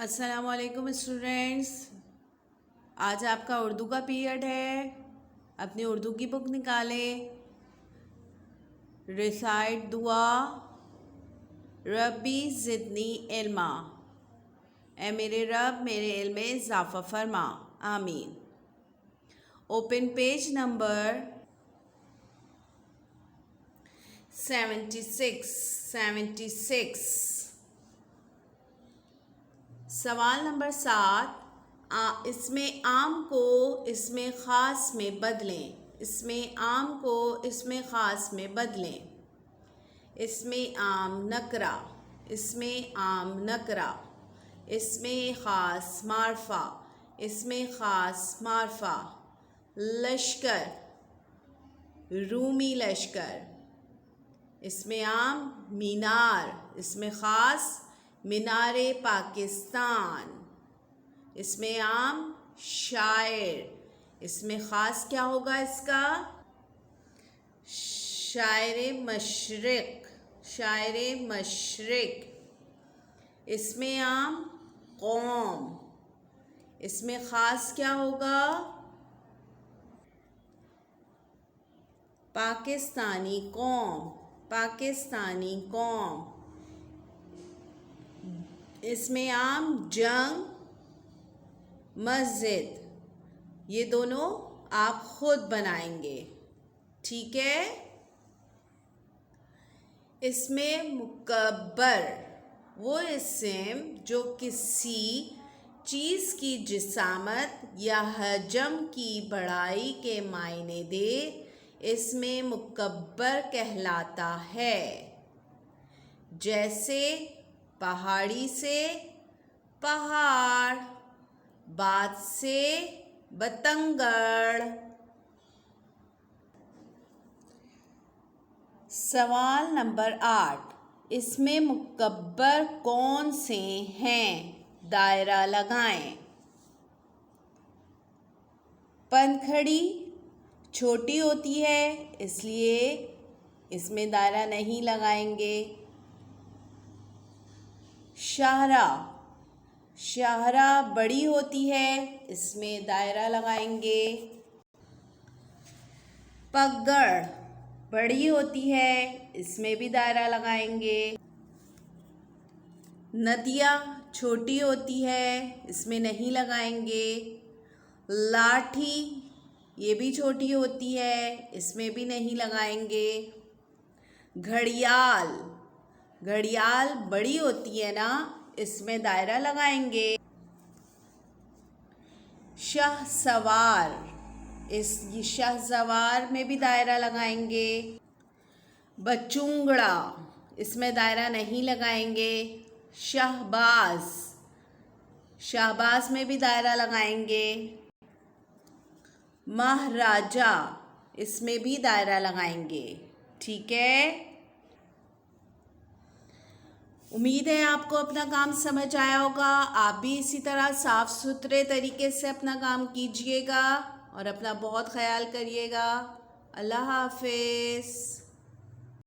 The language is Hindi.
अस्सलामुअलैकुम स्टूडेंट्स। आज आपका उर्दू का पीरियड है। अपनी उर्दू की बुक निकालें। रिसाइट दुआ रब्बी ज़िदनी इल्मा, ए मेरे रब मेरे इल्म में इज़ाफ़ा फरमा, आमीन। Open page number 76। सवाल नंबर 7। इसमें आम को इसमें ख़ास में बदलें। इसमें आम को इसमें ख़ास में बदलें। इसमें आम नकरा, इसमें आम नकरा, इसमें ख़ास मारफा, इसमें ख़ास मारफा। लश्कर, रूमी लश्कर। इसमें आम मीनार, इसमें ख़ास मीनारे पाकिस्तान। इसमें आम शायर, इसमें ख़ास क्या होगा इसका? शायर मशरिक़, शायर मशरिक़। इसमें आम कौम, इसमें ख़ास क्या होगा? पाकिस्तानी कौम, पाकिस्तानी कौम। इसमें आम जंग मस्जिद। ये दोनों आप खुद बनाएंगे, ठीक है। इसमें मुकब्बर वो इस्म जो किसी चीज़ की जिसामत या हजम की बड़ाई के मायने दे, इसमें मुकब्बर कहलाता है। जैसे पहाड़ी से पहाड़, बात से बतंगड़। सवाल नंबर 8। इसमें मुकब्बर कौन से हैं? दायरा लगाएं। पंखड़ी छोटी होती है, इसलिए इसमें दायरा नहीं लगाएंगे। शाहरा, शाहरा बड़ी होती है, इसमें दायरा लगाएंगे। पगड़ बड़ी होती है, इसमें भी दायरा लगाएंगे। नदिया छोटी होती है, इसमें नहीं लगाएंगे। लाठी ये भी छोटी होती है, इसमें भी नहीं लगाएंगे। घड़ियाल, घड़ियाल बड़ी होती है ना, इसमें दायरा लगाएंगे। शाहसवार, इस शाहसवार में भी दायरा लगाएंगे। बचूंगड़ा, इसमें दायरा नहीं लगाएंगे। शहबाज, शहबाज में भी दायरा लगाएंगे। महाराजा, इसमें भी दायरा लगाएंगे, ठीक है। उम्मीद है आपको अपना काम समझ आया होगा। आप भी इसी तरह साफ़ सुथरे तरीके से अपना काम कीजिएगा और अपना बहुत ख्याल करिएगा। अल्लाह हाफ़िज़।